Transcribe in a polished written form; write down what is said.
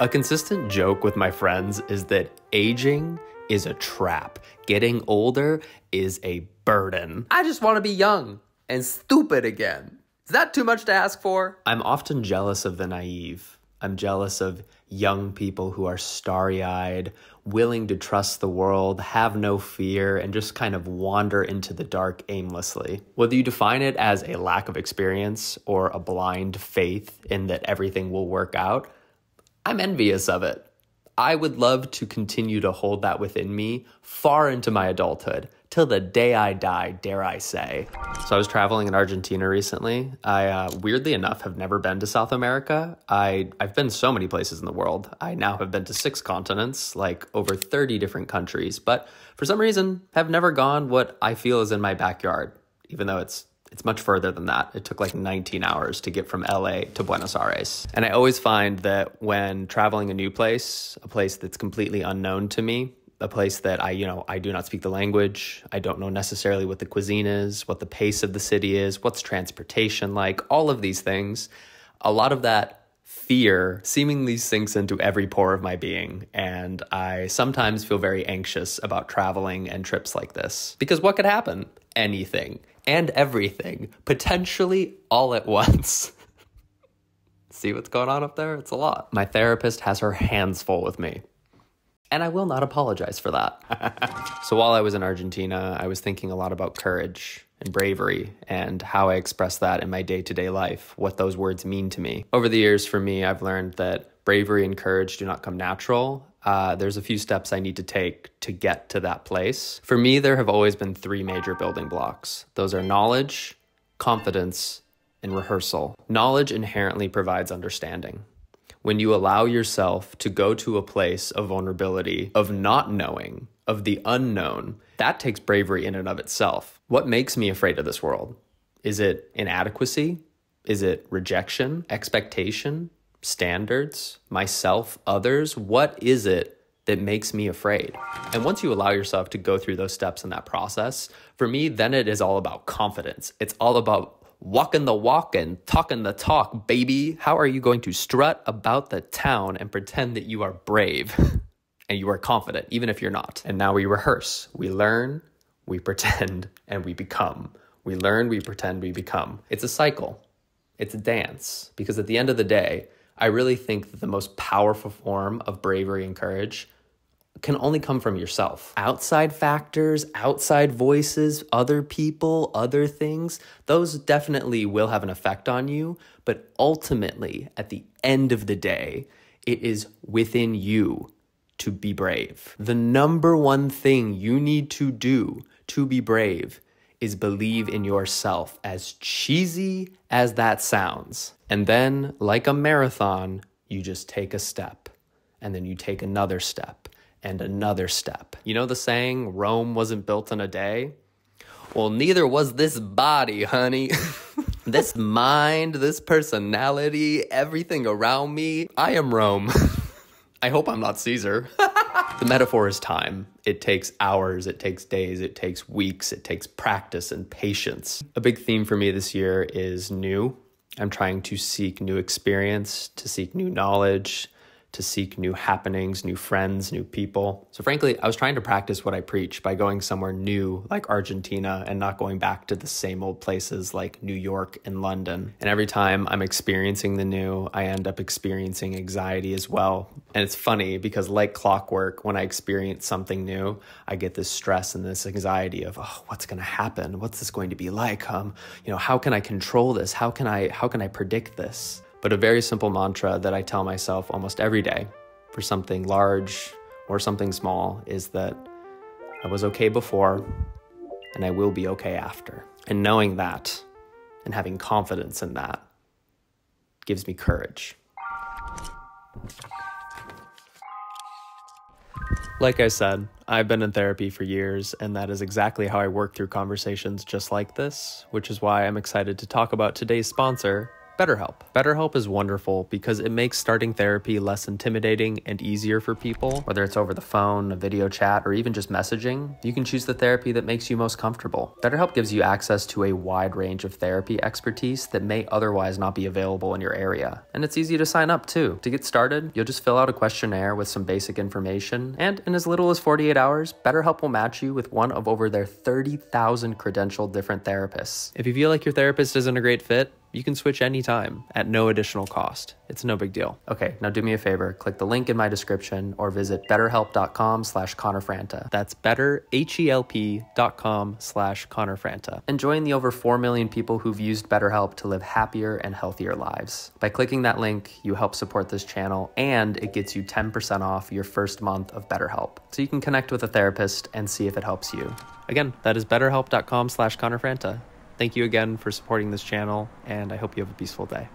A consistent joke with my friends is that aging is a trap. Getting older is a burden. I just want to be young and stupid again. Is that too much to ask for? I'm often jealous of the naive. I'm jealous of young people who are starry-eyed, willing to trust the world, have no fear, and just kind of wander into the dark aimlessly. Whether you define it as a lack of experience or a blind faith in that everything will work out, I'm envious of it. I would love to continue to hold that within me far into my adulthood, till the day I die, dare I say. So I was traveling in Argentina recently. I, weirdly enough, have never been to South America. I've been so many places in the world. I now have been to 6 continents, like over 30 different countries, but for some reason have never gone what I feel is in my backyard, even though it's much further than that. It took like 19 hours to get from LA to Buenos Aires. And I always find that when traveling a new place, a place that's completely unknown to me, a place that I do not speak the language, I don't know necessarily what the cuisine is, what the pace of the city is, what's transportation like, all of these things, a lot of that fear seemingly sinks into every pore of my being. And I sometimes feel very anxious about traveling and trips like this. Because what could happen? Anything and everything, potentially all at once. See what's going on up there? It's a lot. My therapist has her hands full with me, and I will not apologize for that. So while I was in Argentina, I was thinking a lot about courage and bravery and how I express that in my day-to-day life, what those words mean to me. Over the years, for me, I've learned that bravery and courage do not come natural. There's a few steps I need to take to get to that place. For me, there have always been 3 major building blocks. Those are knowledge, confidence, and rehearsal. Knowledge inherently provides understanding. When you allow yourself to go to a place of vulnerability, of not knowing, of the unknown, that takes bravery in and of itself. What makes me afraid of this world? Is it inadequacy? Is it rejection, expectation, standards, myself, others? What is it that makes me afraid? And once you allow yourself to go through those steps in that process, for me, then it is all about confidence. It's all about walking the walk and talking the talk, baby. How are you going to strut about the town and pretend that you are brave and you are confident, even if you're not? And now we rehearse, we learn, we pretend, and we become. We learn, we pretend, we become. It's a cycle. It's a dance. Because at the end of the day, I really think that the most powerful form of bravery and courage can only come from yourself. Outside factors, outside voices, other people, other things, those definitely will have an effect on you. But ultimately, at the end of the day, it is within you to be brave. The number one thing you need to do to be brave is believe in yourself, as cheesy as that sounds. And then, like a marathon, you just take a step, and then you take another step, and another step. You know the saying, Rome wasn't built in a day? Well, neither was this body, honey. This mind, this personality, everything around me, I am Rome. I hope I'm not Caesar. The metaphor is time. It takes hours, it takes days, it takes weeks, it takes practice and patience. A big theme for me this year is new. I'm trying to seek new experience, to seek new knowledge, to seek new happenings, new friends, new people. So frankly, I was trying to practice what I preach by going somewhere new like Argentina and not going back to the same old places like New York and London. And every time I'm experiencing the new, I end up experiencing anxiety as well. And it's funny because like clockwork, when I experience something new, I get this stress and this anxiety of, oh, what's going to happen? What's this going to be like? How can I control this? How can I predict this? But a very simple mantra that I tell myself almost every day for something large or something small is that I was okay before and I will be okay after. And knowing that and having confidence in that gives me courage. Like I said, I've been in therapy for years, and that is exactly how I work through conversations just like this, which is why I'm excited to talk about today's sponsor, BetterHelp. BetterHelp is wonderful because it makes starting therapy less intimidating and easier for people. Whether it's over the phone, a video chat, or even just messaging, you can choose the therapy that makes you most comfortable. BetterHelp gives you access to a wide range of therapy expertise that may otherwise not be available in your area. And it's easy to sign up too. To get started, you'll just fill out a questionnaire with some basic information, and in as little as 48 hours, BetterHelp will match you with one of over their 30,000 credentialed different therapists. If you feel like your therapist isn't a great fit, you can switch anytime at no additional cost. It's no big deal. Okay, now do me a favor. Click the link in my description or visit betterhelp.com/ConnorFranta. That's betterhelp.com/ConnorFranta. And join the over 4 million people who've used BetterHelp to live happier and healthier lives. By clicking that link, you help support this channel and it gets you 10% off your first month of BetterHelp. So you can connect with a therapist and see if it helps you. Again, that is betterhelp.com/ConnorFranta. Thank you again for supporting this channel, and I hope you have a peaceful day.